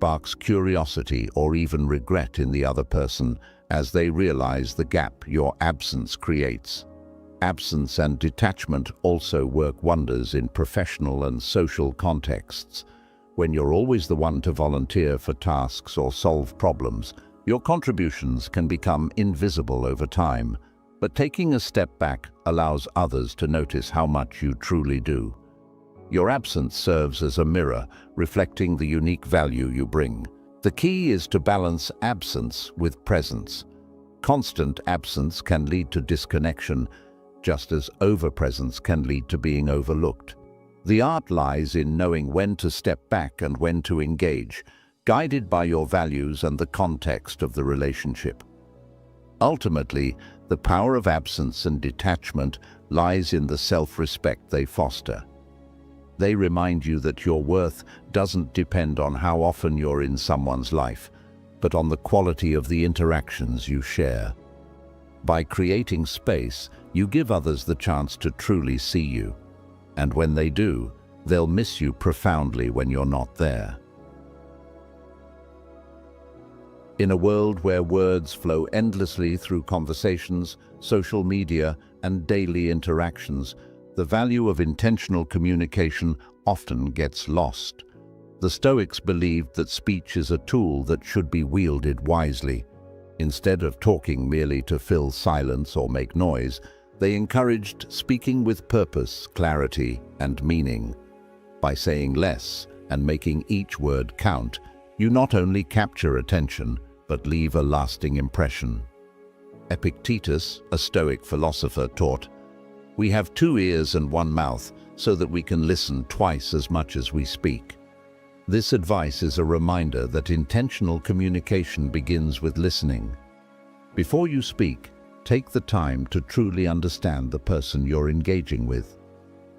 sparks curiosity or even regret in the other person as they realize the gap your absence creates. Absence and detachment also work wonders in professional and social contexts. When you're always the one to volunteer for tasks or solve problems, your contributions can become invisible over time. But taking a step back allows others to notice how much you truly do. Your absence serves as a mirror, reflecting the unique value you bring. The key is to balance absence with presence. Constant absence can lead to disconnection, just as overpresence can lead to being overlooked. The art lies in knowing when to step back and when to engage, guided by your values and the context of the relationship. Ultimately, the power of absence and detachment lies in the self-respect they foster. They remind you that your worth doesn't depend on how often you're in someone's life, but on the quality of the interactions you share. By creating space, you give others the chance to truly see you. And when they do, they'll miss you profoundly when you're not there. In a world where words flow endlessly through conversations, social media, and daily interactions, the value of intentional communication often gets lost. The Stoics believed that speech is a tool that should be wielded wisely. Instead of talking merely to fill silence or make noise, they encouraged speaking with purpose, clarity, and meaning. By saying less and making each word count, you not only capture attention, but leave a lasting impression. Epictetus, a Stoic philosopher, taught, "We have 2 ears and 1 mouth, so that we can listen twice as much as we speak." This advice is a reminder that intentional communication begins with listening. Before you speak, take the time to truly understand the person you're engaging with.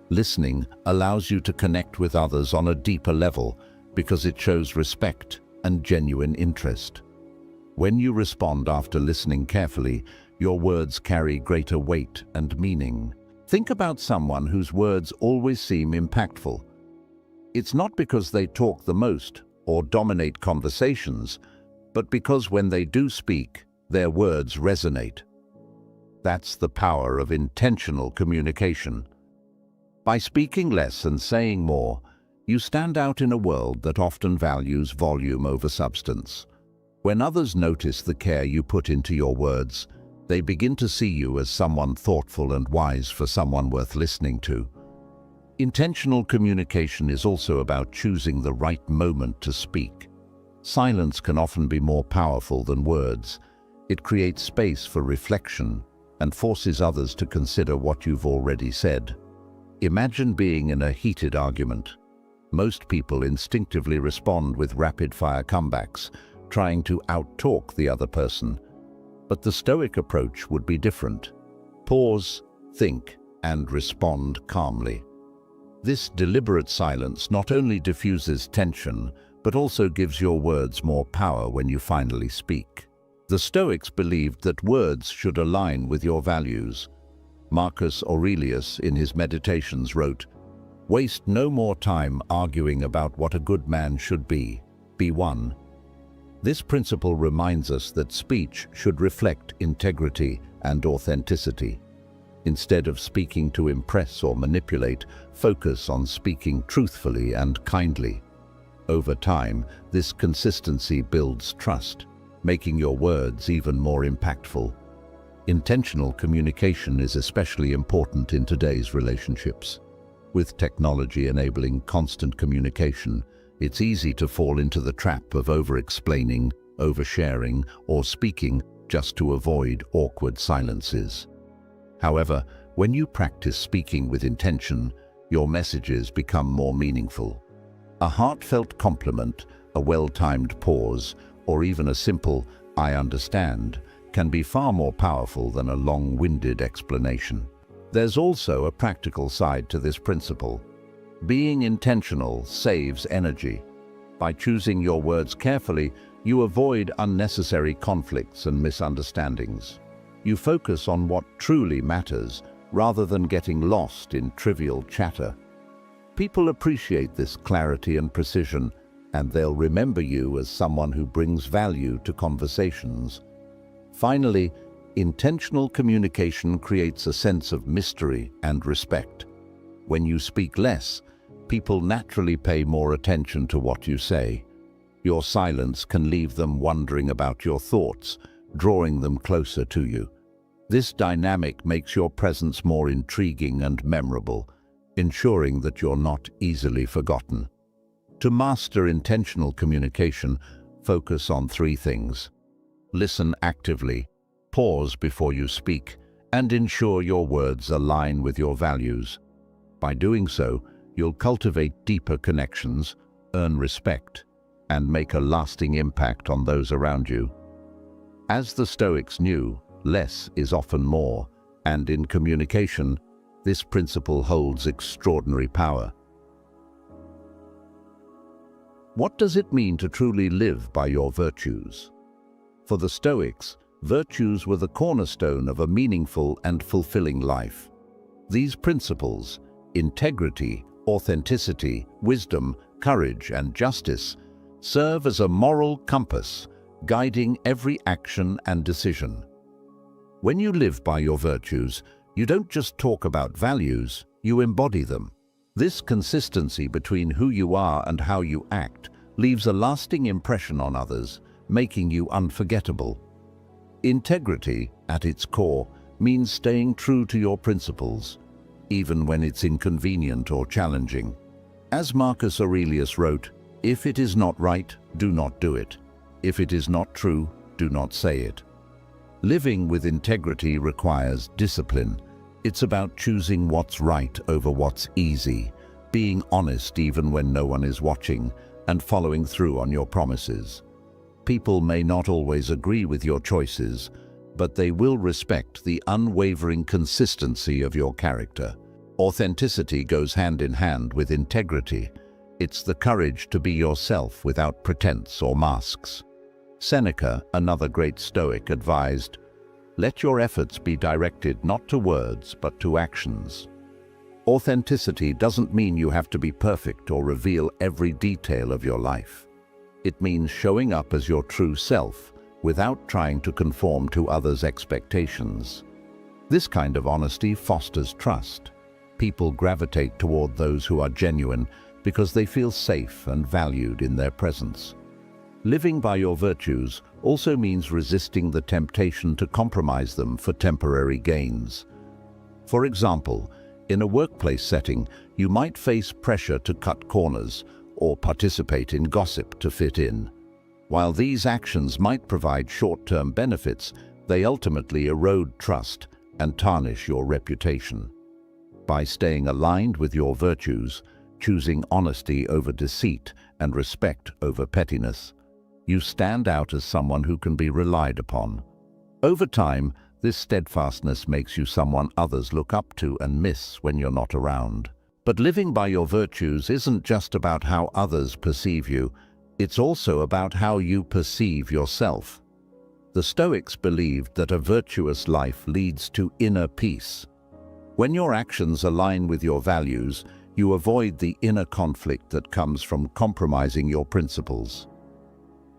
Listening allows you to connect with others on a deeper level because it shows respect and genuine interest. When you respond after listening carefully, your words carry greater weight and meaning. Think about someone whose words always seem impactful. It's not because they talk the most or dominate conversations, but because when they do speak, their words resonate. That's the power of intentional communication. By speaking less and saying more, you stand out in a world that often values volume over substance. When others notice the care you put into your words, they begin to see you as someone thoughtful and wise, for someone worth listening to. Intentional communication is also about choosing the right moment to speak. Silence can often be more powerful than words. It creates space for reflection and forces others to consider what you've already said. Imagine being in a heated argument. Most people instinctively respond with rapid-fire comebacks, trying to out-talk the other person. But the Stoic approach would be different. Pause, think, and respond calmly. This deliberate silence not only diffuses tension, but also gives your words more power when you finally speak. The Stoics believed that words should align with your values. Marcus Aurelius, in his Meditations, wrote, "Waste no more time arguing about what a good man should be. Be one." This principle reminds us that speech should reflect integrity and authenticity. Instead of speaking to impress or manipulate, focus on speaking truthfully and kindly. Over time, this consistency builds trust, making your words even more impactful. Intentional communication is especially important in today's relationships. With technology enabling constant communication, it's easy to fall into the trap of over-explaining, oversharing, or speaking just to avoid awkward silences. However, when you practice speaking with intention, your messages become more meaningful. A heartfelt compliment, a well-timed pause, or even a simple "I understand" can be far more powerful than a long-winded explanation. There's also a practical side to this principle. Being intentional saves energy. By choosing your words carefully, you avoid unnecessary conflicts and misunderstandings. You focus on what truly matters, rather than getting lost in trivial chatter. People appreciate this clarity and precision, and they'll remember you as someone who brings value to conversations. Finally, intentional communication creates a sense of mystery and respect. When you speak less, people naturally pay more attention to what you say. Your silence can leave them wondering about your thoughts, drawing them closer to you. This dynamic makes your presence more intriguing and memorable, ensuring that you're not easily forgotten. To master intentional communication, focus on 3 things. Listen actively, pause before you speak, and ensure your words align with your values. By doing so, you'll cultivate deeper connections, earn respect, and make a lasting impact on those around you. As the Stoics knew, less is often more, and in communication, this principle holds extraordinary power. What does it mean to truly live by your virtues? For the Stoics, virtues were the cornerstone of a meaningful and fulfilling life. These principles, integrity, authenticity, wisdom, courage, and justice, serve as a moral compass, guiding every action and decision. When you live by your virtues, you don't just talk about values, you embody them. This consistency between who you are and how you act leaves a lasting impression on others, making you unforgettable. Integrity, at its core, means staying true to your principles, even when it's inconvenient or challenging. As Marcus Aurelius wrote, "If it is not right, do not do it. If it is not true, do not say it." Living with integrity requires discipline. It's about choosing what's right over what's easy, being honest even when no one is watching, and following through on your promises. People may not always agree with your choices, but they will respect the unwavering consistency of your character. Authenticity goes hand in hand with integrity. It's the courage to be yourself without pretense or masks. Seneca, another great Stoic, advised, "Let your efforts be directed not to words but to actions." Authenticity doesn't mean you have to be perfect or reveal every detail of your life. It means showing up as your true self without trying to conform to others' expectations. This kind of honesty fosters trust. People gravitate toward those who are genuine because they feel safe and valued in their presence. Living by your virtues also means resisting the temptation to compromise them for temporary gains. For example, in a workplace setting, you might face pressure to cut corners or participate in gossip to fit in. While these actions might provide short-term benefits, they ultimately erode trust and tarnish your reputation. By staying aligned with your virtues, choosing honesty over deceit and respect over pettiness, you stand out as someone who can be relied upon. Over time, this steadfastness makes you someone others look up to and miss when you're not around. But living by your virtues isn't just about how others perceive you, it's also about how you perceive yourself. The Stoics believed that a virtuous life leads to inner peace. When your actions align with your values, you avoid the inner conflict that comes from compromising your principles.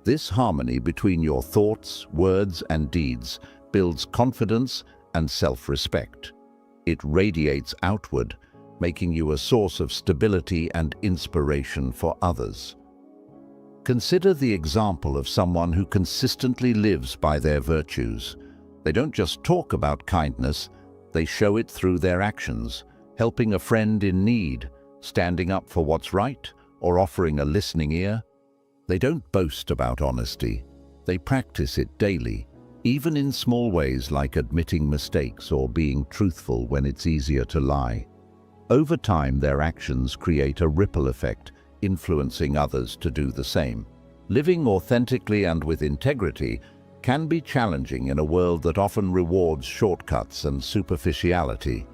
This harmony between your thoughts, words, and deeds builds confidence and self-respect. It radiates outward, making you a source of stability and inspiration for others. Consider the example of someone who consistently lives by their virtues. They don't just talk about kindness, they show it through their actions, helping a friend in need, standing up for what's right, or offering a listening ear. They don't boast about honesty. They practice it daily, even in small ways like admitting mistakes or being truthful when it's easier to lie. Over time, their actions create a ripple effect, influencing others to do the same. Living authentically and with integrity can be challenging in a world that often rewards shortcuts and superficiality.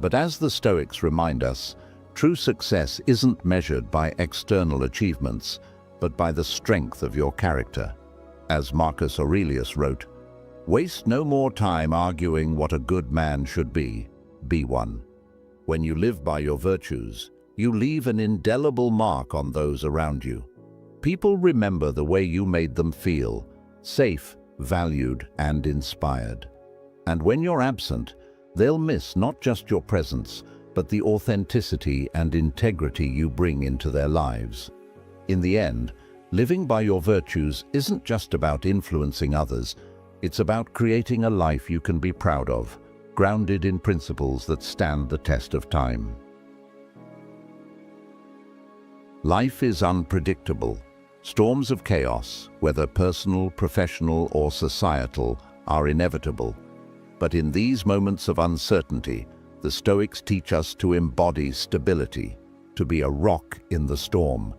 But as the Stoics remind us, true success isn't measured by external achievements, but by the strength of your character. As Marcus Aurelius wrote, "Waste no more time arguing what a good man should be one." When you live by your virtues, you leave an indelible mark on those around you. People remember the way you made them feel, safe, valued, and inspired. And when you're absent, they'll miss not just your presence, but the authenticity and integrity you bring into their lives. In the end, living by your virtues isn't just about influencing others, it's about creating a life you can be proud of, grounded in principles that stand the test of time. Life is unpredictable. Storms of chaos, whether personal, professional, or societal, are inevitable. But in these moments of uncertainty, the Stoics teach us to embody stability, to be a rock in the storm.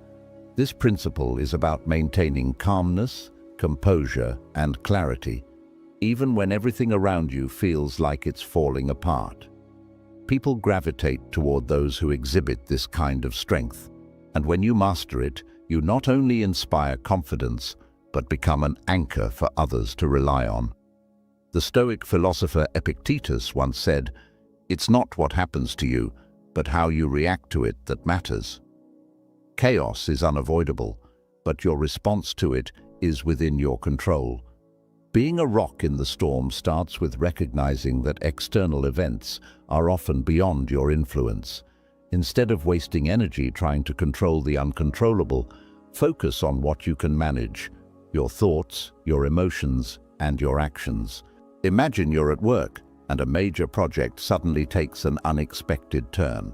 This principle is about maintaining calmness, composure, and clarity, even when everything around you feels like it's falling apart. People gravitate toward those who exhibit this kind of strength, and when you master it, you not only inspire confidence, but become an anchor for others to rely on. The Stoic philosopher Epictetus once said, "It's not what happens to you, but how you react to it that matters." Chaos is unavoidable, but your response to it is within your control. Being a rock in the storm starts with recognizing that external events are often beyond your influence. Instead of wasting energy trying to control the uncontrollable, focus on what you can manage: your thoughts, your emotions, and your actions. Imagine you're at work and a major project suddenly takes an unexpected turn.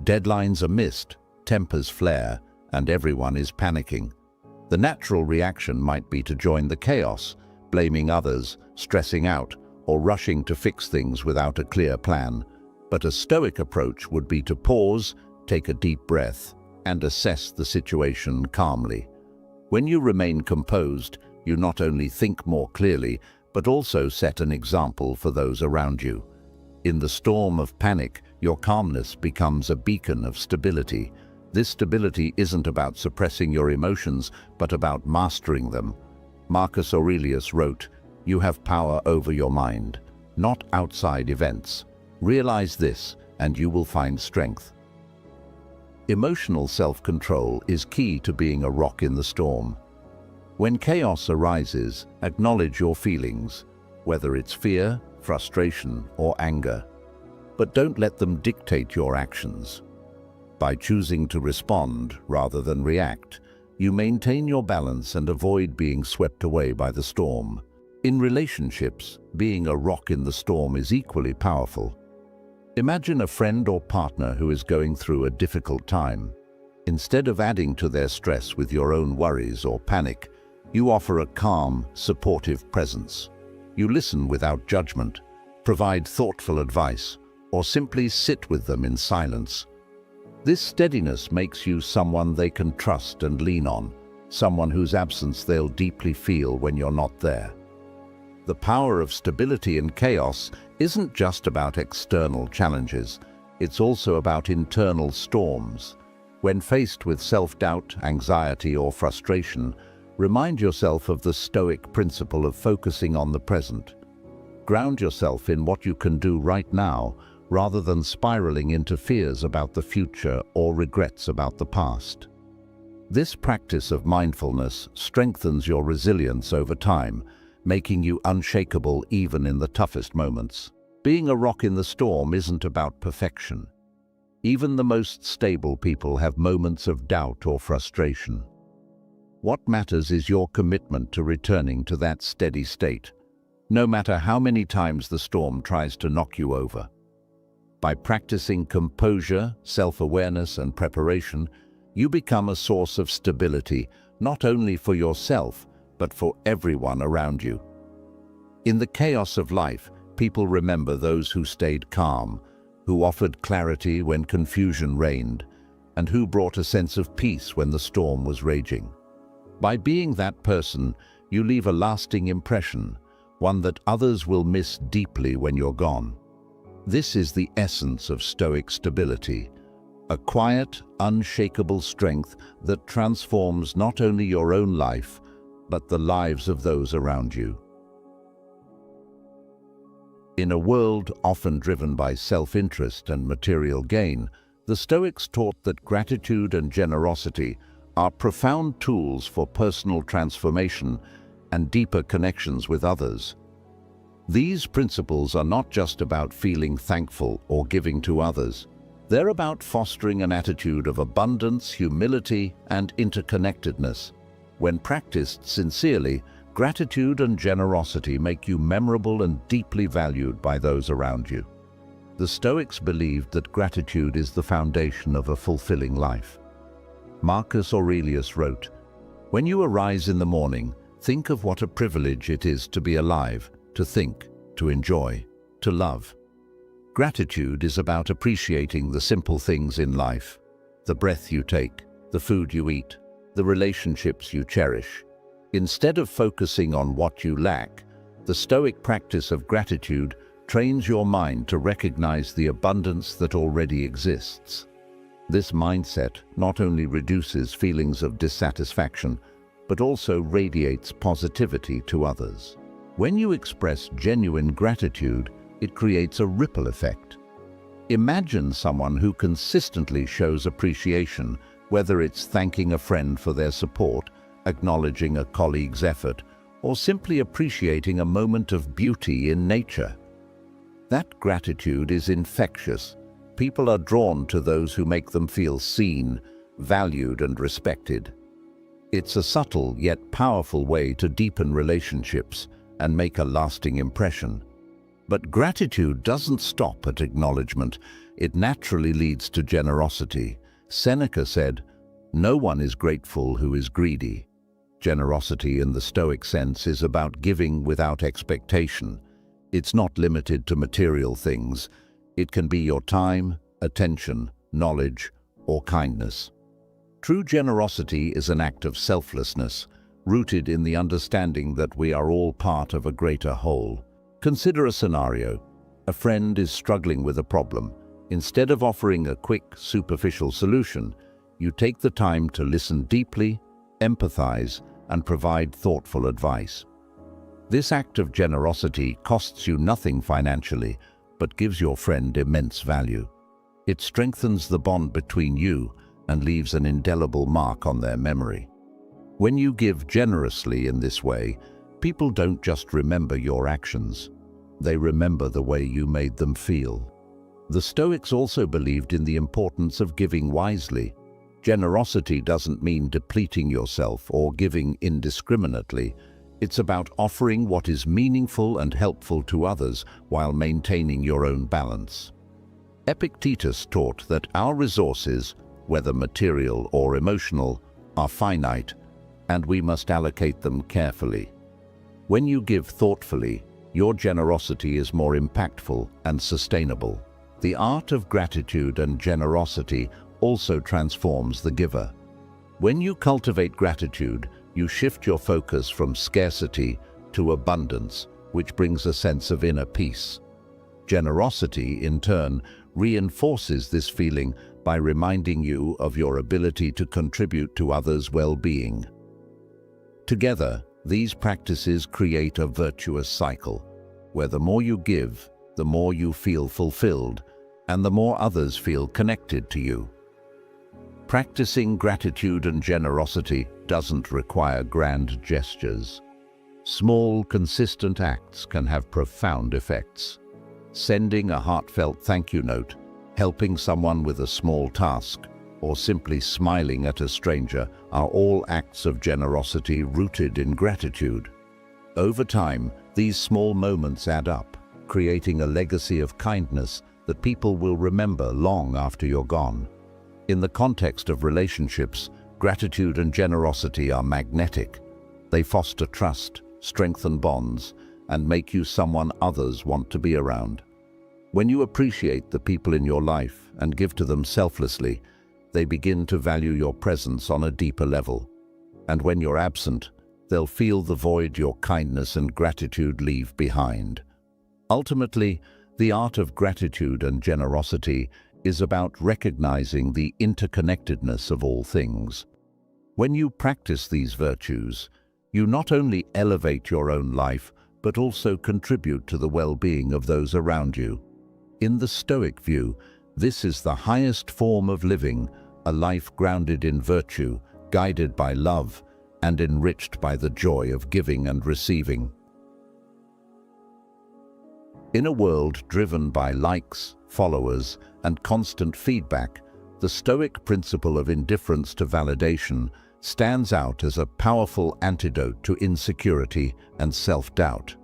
Deadlines are missed, tempers flare, and everyone is panicking. The natural reaction might be to join the chaos, blaming others, stressing out, or rushing to fix things without a clear plan. But a Stoic approach would be to pause, take a deep breath, and assess the situation calmly. When you remain composed, you not only think more clearly, but also set an example for those around you. In the storm of panic, your calmness becomes a beacon of stability. This stability isn't about suppressing your emotions, but about mastering them. Marcus Aurelius wrote, "You have power over your mind, not outside events. Realize this, and you will find strength." Emotional self-control is key to being a rock in the storm. When chaos arises, acknowledge your feelings, whether it's fear, frustration, or anger. But don't let them dictate your actions. By choosing to respond rather than react, you maintain your balance and avoid being swept away by the storm. In relationships, being a rock in the storm is equally powerful. Imagine a friend or partner who is going through a difficult time. Instead of adding to their stress with your own worries or panic, you offer a calm, supportive presence. You listen without judgment, provide thoughtful advice, or simply sit with them in silence. This steadiness makes you someone they can trust and lean on, someone whose absence they'll deeply feel when you're not there. The power of stability in chaos isn't just about external challenges, it's also about internal storms. When faced with self-doubt, anxiety, or frustration, remind yourself of the Stoic principle of focusing on the present. Ground yourself in what you can do right now, rather than spiraling into fears about the future or regrets about the past. This practice of mindfulness strengthens your resilience over time, making you unshakable even in the toughest moments. Being a rock in the storm isn't about perfection. Even the most stable people have moments of doubt or frustration. What matters is your commitment to returning to that steady state, no matter how many times the storm tries to knock you over. By practicing composure, self-awareness, and preparation, you become a source of stability, not only for yourself, but for everyone around you. In the chaos of life, people remember those who stayed calm, who offered clarity when confusion reigned, and who brought a sense of peace when the storm was raging. By being that person, you leave a lasting impression, one that others will miss deeply when you're gone. This is the essence of Stoic stability, a quiet, unshakable strength that transforms not only your own life, but the lives of those around you. In a world often driven by self-interest and material gain, the Stoics taught that gratitude and generosity are profound tools for personal transformation and deeper connections with others. These principles are not just about feeling thankful or giving to others. They're about fostering an attitude of abundance, humility, and interconnectedness. When practiced sincerely, gratitude and generosity make you memorable and deeply valued by those around you. The Stoics believed that gratitude is the foundation of a fulfilling life. Marcus Aurelius wrote, "When you arise in the morning, think of what a privilege it is to be alive, to think, to enjoy, to love." Gratitude is about appreciating the simple things in life: the breath you take, the food you eat, the relationships you cherish. Instead of focusing on what you lack, the Stoic practice of gratitude trains your mind to recognize the abundance that already exists. This mindset not only reduces feelings of dissatisfaction, but also radiates positivity to others. When you express genuine gratitude, it creates a ripple effect. Imagine someone who consistently shows appreciation, whether it's thanking a friend for their support, acknowledging a colleague's effort, or simply appreciating a moment of beauty in nature. That gratitude is infectious. People are drawn to those who make them feel seen, valued, and respected. It's a subtle yet powerful way to deepen relationships and make a lasting impression. But gratitude doesn't stop at acknowledgement. It naturally leads to generosity. Seneca said, "No one is grateful who is greedy." Generosity in the Stoic sense is about giving without expectation. It's not limited to material things. It can be your time, attention, knowledge, or kindness. True generosity is an act of selflessness, rooted in the understanding that we are all part of a greater whole. Consider a scenario. A friend is struggling with a problem. Instead of offering a quick, superficial solution, you take the time to listen deeply, empathize, and provide thoughtful advice. This act of generosity costs you nothing financially, but gives your friend immense value. It strengthens the bond between you and leaves an indelible mark on their memory. When you give generously in this way, people don't just remember your actions. They remember the way you made them feel. The Stoics also believed in the importance of giving wisely. Generosity doesn't mean depleting yourself or giving indiscriminately. It's about offering what is meaningful and helpful to others while maintaining your own balance. Epictetus taught that our resources, whether material or emotional, are finite, and we must allocate them carefully. When you give thoughtfully, your generosity is more impactful and sustainable. The art of gratitude and generosity also transforms the giver. When you cultivate gratitude, you shift your focus from scarcity to abundance, which brings a sense of inner peace. Generosity, in turn, reinforces this feeling by reminding you of your ability to contribute to others' well-being. Together, these practices create a virtuous cycle, where the more you give, the more you feel fulfilled, and the more others feel connected to you. Practicing gratitude and generosity doesn't require grand gestures. Small, consistent acts can have profound effects. Sending a heartfelt thank you note, helping someone with a small task, or simply smiling at a stranger are all acts of generosity rooted in gratitude. Over time, these small moments add up, creating a legacy of kindness that people will remember long after you're gone. In the context of relationships, gratitude and generosity are magnetic. They foster trust, strengthen bonds, and make you someone others want to be around. When you appreciate the people in your life and give to them selflessly, they begin to value your presence on a deeper level. And when you're absent, they'll feel the void your kindness and gratitude leave behind. Ultimately, the art of gratitude and generosity is about recognizing the interconnectedness of all things. When you practice these virtues, you not only elevate your own life, but also contribute to the well-being of those around you. In the Stoic view, this is the highest form of living, a life grounded in virtue, guided by love, and enriched by the joy of giving and receiving. In a world driven by likes, followers, and constant feedback, the Stoic principle of indifference to validation stands out as a powerful antidote to insecurity and self-doubt.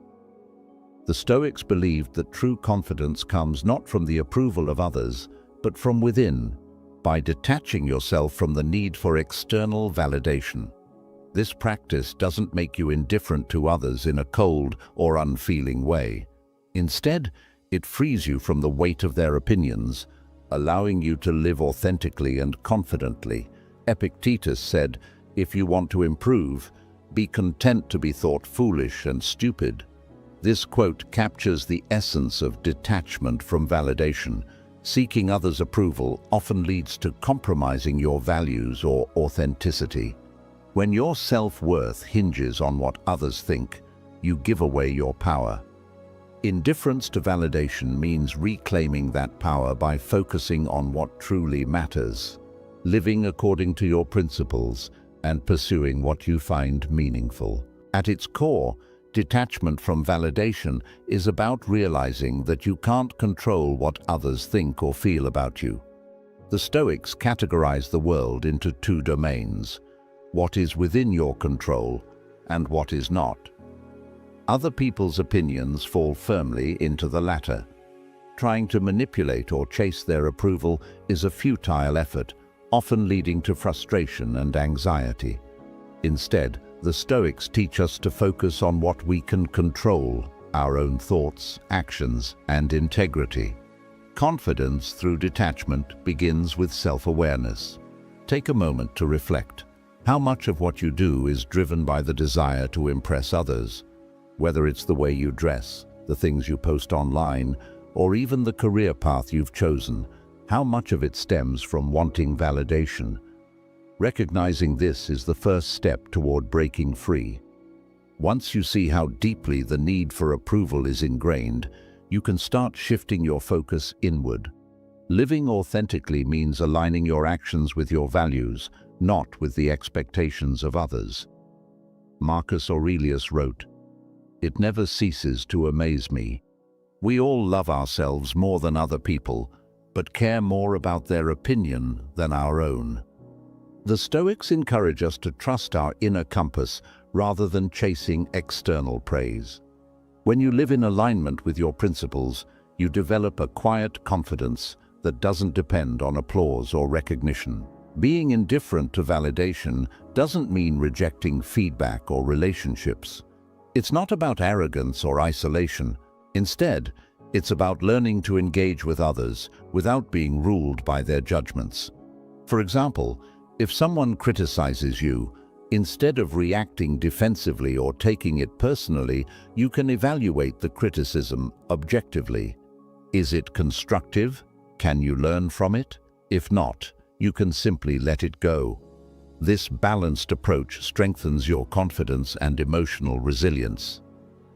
The Stoics believed that true confidence comes not from the approval of others, but from within, by detaching yourself from the need for external validation. This practice doesn't make you indifferent to others in a cold or unfeeling way. Instead, it frees you from the weight of their opinions, allowing you to live authentically and confidently. Epictetus said, "If you want to improve, be content to be thought foolish and stupid." This quote captures the essence of detachment from validation. Seeking others' approval often leads to compromising your values or authenticity. When your self-worth hinges on what others think, you give away your power. Indifference to validation means reclaiming that power by focusing on what truly matters, living according to your principles, and pursuing what you find meaningful. At its core, detachment from validation is about realizing that you can't control what others think or feel about you. The Stoics categorize the world into two domains: what is within your control and what is not. Other people's opinions fall firmly into the latter. Trying to manipulate or chase their approval is a futile effort, often leading to frustration and anxiety. Instead, the Stoics teach us to focus on what we can control: our own thoughts, actions, and integrity. Confidence through detachment begins with self-awareness. Take a moment to reflect. How much of what you do is driven by the desire to impress others? Whether it's the way you dress, the things you post online, or even the career path you've chosen, how much of it stems from wanting validation? Recognizing this is the first step toward breaking free. Once you see how deeply the need for approval is ingrained, you can start shifting your focus inward. Living authentically means aligning your actions with your values, not with the expectations of others. Marcus Aurelius wrote, "It never ceases to amaze me. We all love ourselves more than other people, but care more about their opinion than our own." The Stoics encourage us to trust our inner compass rather than chasing external praise. When you live in alignment with your principles, you develop a quiet confidence that doesn't depend on applause or recognition. Being indifferent to validation doesn't mean rejecting feedback or relationships. It's not about arrogance or isolation. Instead, it's about learning to engage with others without being ruled by their judgments. For example, if someone criticizes you, instead of reacting defensively or taking it personally, you can evaluate the criticism objectively. Is it constructive? Can you learn from it? If not, you can simply let it go. This balanced approach strengthens your confidence and emotional resilience.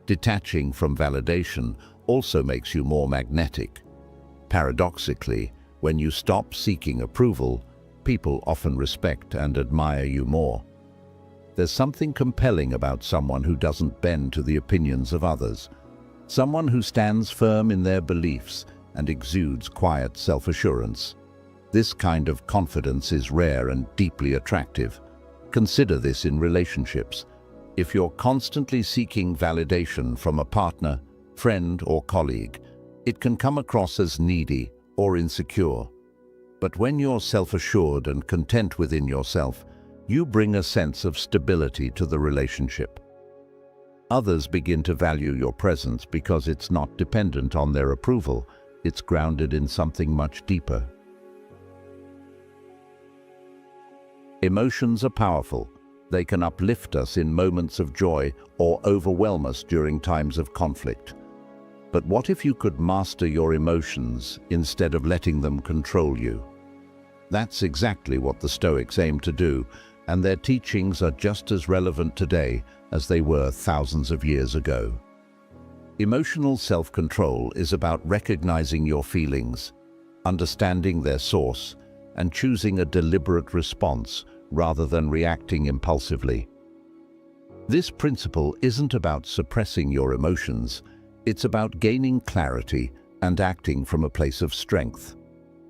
Detaching from validation also makes you more magnetic. Paradoxically, when you stop seeking approval, people often respect and admire you more. There's something compelling about someone who doesn't bend to the opinions of others, someone who stands firm in their beliefs and exudes quiet self-assurance. This kind of confidence is rare and deeply attractive. Consider this in relationships. If you're constantly seeking validation from a partner, friend, or colleague, it can come across as needy or insecure. But when you're self-assured and content within yourself, you bring a sense of stability to the relationship. Others begin to value your presence because it's not dependent on their approval. It's grounded in something much deeper. Emotions are powerful. They can uplift us in moments of joy or overwhelm us during times of conflict. But what if you could master your emotions instead of letting them control you? That's exactly what the Stoics aim to do, and their teachings are just as relevant today as they were thousands of years ago. Emotional self-control is about recognizing your feelings, understanding their source, and choosing a deliberate response rather than reacting impulsively. This principle isn't about suppressing your emotions, it's about gaining clarity and acting from a place of strength.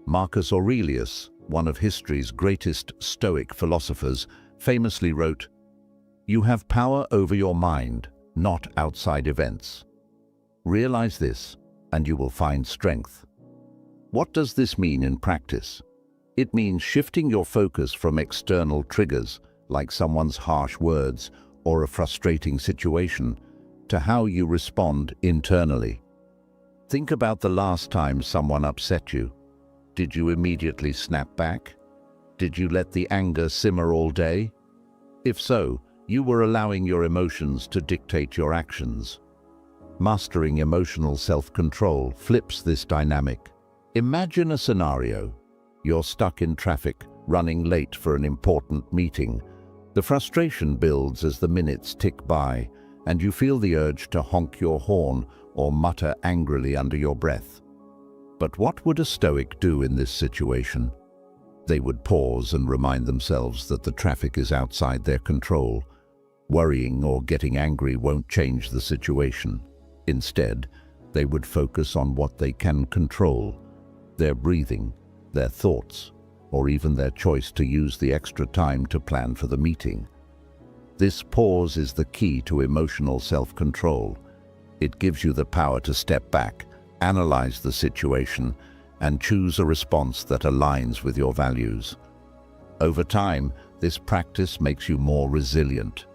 Marcus Aurelius, one of history's greatest Stoic philosophers, famously wrote, "You have power over your mind, not outside events. Realize this, and you will find strength." What does this mean in practice? It means shifting your focus from external triggers, like someone's harsh words or a frustrating situation, to how you respond internally. Think about the last time someone upset you. Did you immediately snap back? Did you let the anger simmer all day? If so, you were allowing your emotions to dictate your actions. Mastering emotional self-control flips this dynamic. Imagine a scenario. You're stuck in traffic, running late for an important meeting. The frustration builds as the minutes tick by, and you feel the urge to honk your horn or mutter angrily under your breath. But what would a Stoic do in this situation? They would pause and remind themselves that the traffic is outside their control. Worrying or getting angry won't change the situation. Instead, they would focus on what they can control: their breathing, their thoughts, or even their choice to use the extra time to plan for the meeting. This pause is the key to emotional self-control. It gives you the power to step back, analyze the situation, and choose a response that aligns with your values. Over time, this practice makes you more resilient.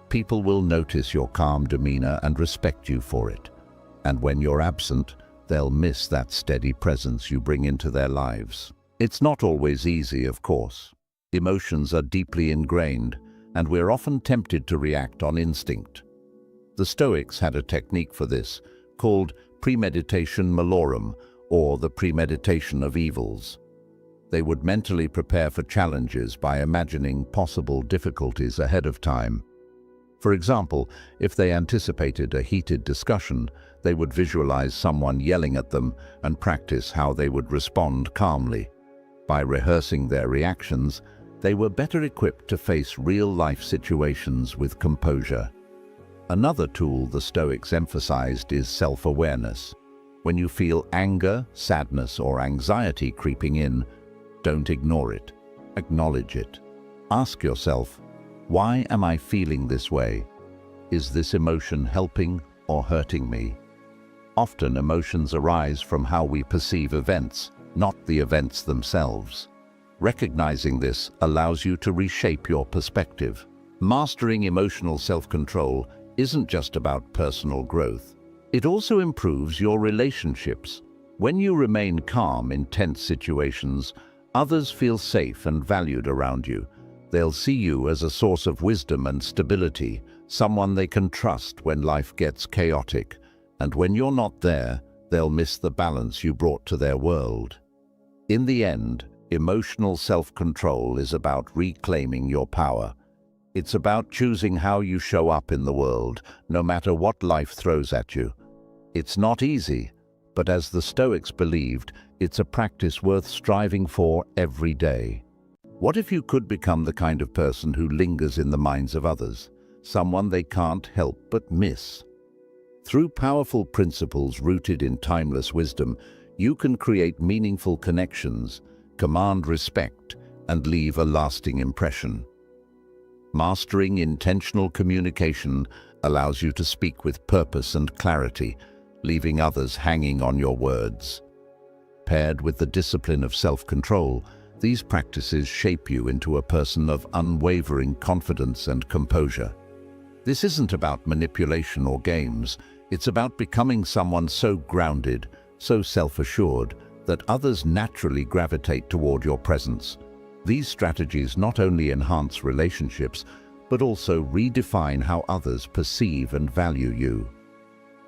People will notice your calm demeanor and respect you for it. And when you're absent, they'll miss that steady presence you bring into their lives. It's not always easy, of course. Emotions are deeply ingrained, and we're often tempted to react on instinct. The Stoics had a technique for this, called premeditation malorum, or the premeditation of evils. They would mentally prepare for challenges by imagining possible difficulties ahead of time. For example, if they anticipated a heated discussion, they would visualize someone yelling at them and practice how they would respond calmly. By rehearsing their reactions, they were better equipped to face real-life situations with composure. Another tool the Stoics emphasized is self-awareness. When you feel anger, sadness, or anxiety creeping in, don't ignore it. Acknowledge it. Ask yourself, why am I feeling this way? Is this emotion helping or hurting me? Often emotions arise from how we perceive events, not the events themselves. Recognizing this allows you to reshape your perspective. Mastering emotional self-control isn't just about personal growth. It also improves your relationships. When you remain calm in tense situations, others feel safe and valued around you. They'll see you as a source of wisdom and stability, someone they can trust when life gets chaotic. And when you're not there, they'll miss the balance you brought to their world. In the end, emotional self-control is about reclaiming your power. It's about choosing how you show up in the world, no matter what life throws at you. It's not easy, but as the Stoics believed, it's a practice worth striving for every day. What if you could become the kind of person who lingers in the minds of others, someone they can't help but miss? Through powerful principles rooted in timeless wisdom, you can create meaningful connections, command respect, and leave a lasting impression. Mastering intentional communication allows you to speak with purpose and clarity, leaving others hanging on your words. Paired with the discipline of self-control, these practices shape you into a person of unwavering confidence and composure. This isn't about manipulation or games. It's about becoming someone so grounded, so self-assured, that others naturally gravitate toward your presence. These strategies not only enhance relationships, but also redefine how others perceive and value you.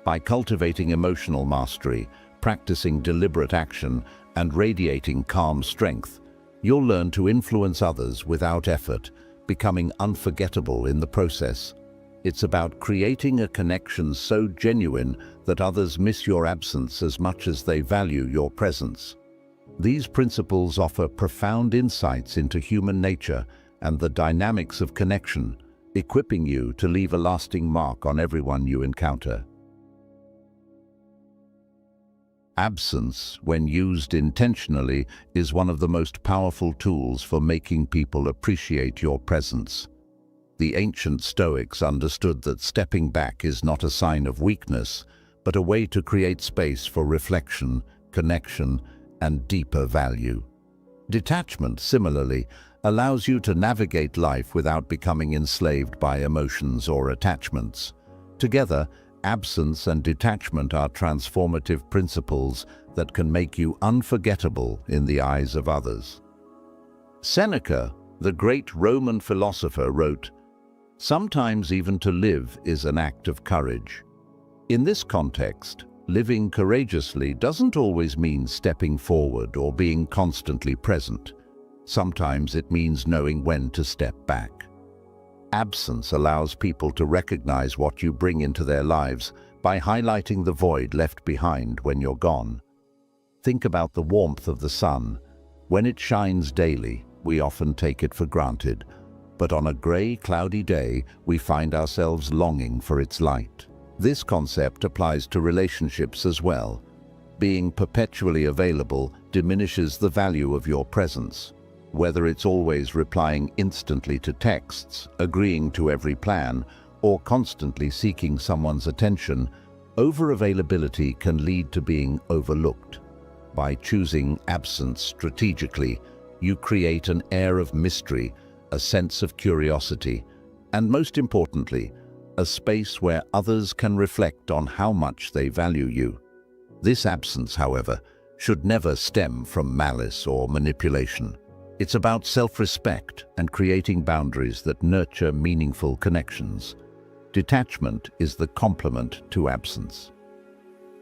By cultivating emotional mastery, practicing deliberate action, and radiating calm strength, you'll learn to influence others without effort, becoming unforgettable in the process. It's about creating a connection so genuine that others miss your absence as much as they value your presence. These principles offer profound insights into human nature and the dynamics of connection, equipping you to leave a lasting mark on everyone you encounter. Absence, when used intentionally, is one of the most powerful tools for making people appreciate your presence. The ancient Stoics understood that stepping back is not a sign of weakness, but a way to create space for reflection, connection, and deeper value. Detachment, similarly, allows you to navigate life without becoming enslaved by emotions or attachments. Together, absence and detachment are transformative principles that can make you unforgettable in the eyes of others. Seneca, the great Roman philosopher, wrote, "Sometimes even to live is an act of courage." In this context, living courageously doesn't always mean stepping forward or being constantly present. Sometimes it means knowing when to step back. Absence allows people to recognize what you bring into their lives by highlighting the void left behind when you're gone. Think about the warmth of the sun. When it shines daily, we often take it for granted, but on a gray, cloudy day, we find ourselves longing for its light. This concept applies to relationships as well. Being perpetually available diminishes the value of your presence. Whether it's always replying instantly to texts, agreeing to every plan, or constantly seeking someone's attention, over-availability can lead to being overlooked. By choosing absence strategically, you create an air of mystery, a sense of curiosity, and most importantly, a space where others can reflect on how much they value you. This absence, however, should never stem from malice or manipulation. It's about self-respect and creating boundaries that nurture meaningful connections. Detachment is the complement to absence.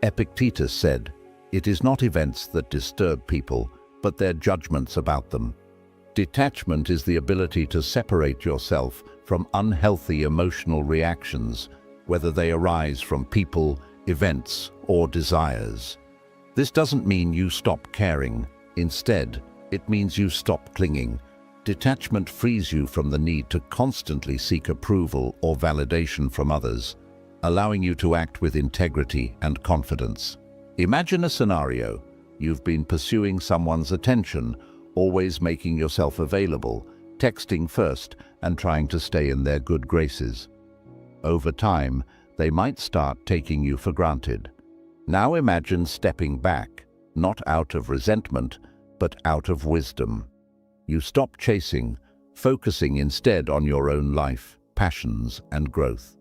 Epictetus said, "It is not events that disturb people, but their judgments about them." Detachment is the ability to separate yourself from unhealthy emotional reactions, whether they arise from people, events, or desires. This doesn't mean you stop caring. Instead, it means you stop clinging. Detachment frees you from the need to constantly seek approval or validation from others, allowing you to act with integrity and confidence. Imagine a scenario. You've been pursuing someone's attention, always making yourself available, texting first, and trying to stay in their good graces. Over time, they might start taking you for granted. Now imagine stepping back, not out of resentment, but out of wisdom. You stop chasing, focusing instead on your own life, passions, and growth.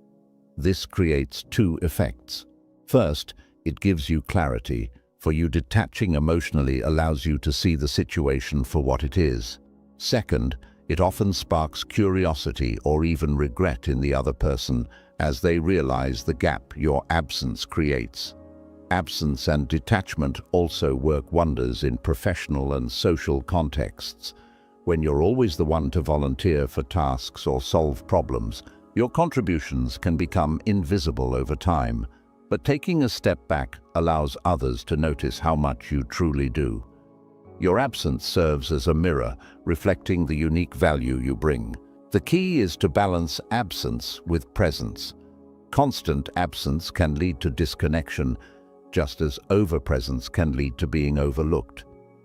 This creates two effects. First, it gives you clarity. For you, detaching emotionally allows you to see the situation for what it is. Second, it often sparks curiosity or even regret in the other person as they realize the gap your absence creates. Absence and detachment also work wonders in professional and social contexts. When you're always the one to volunteer for tasks or solve problems, your contributions can become invisible over time. But taking a step back allows others to notice how much you truly do. Your absence serves as a mirror, reflecting the unique value you bring. The key is to balance absence with presence. Constant absence can lead to disconnection, just as overpresence can lead to being overlooked.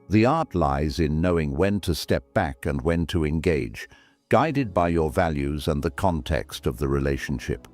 The art lies in knowing when to step back and when to engage, guided by your values and the context of the relationship.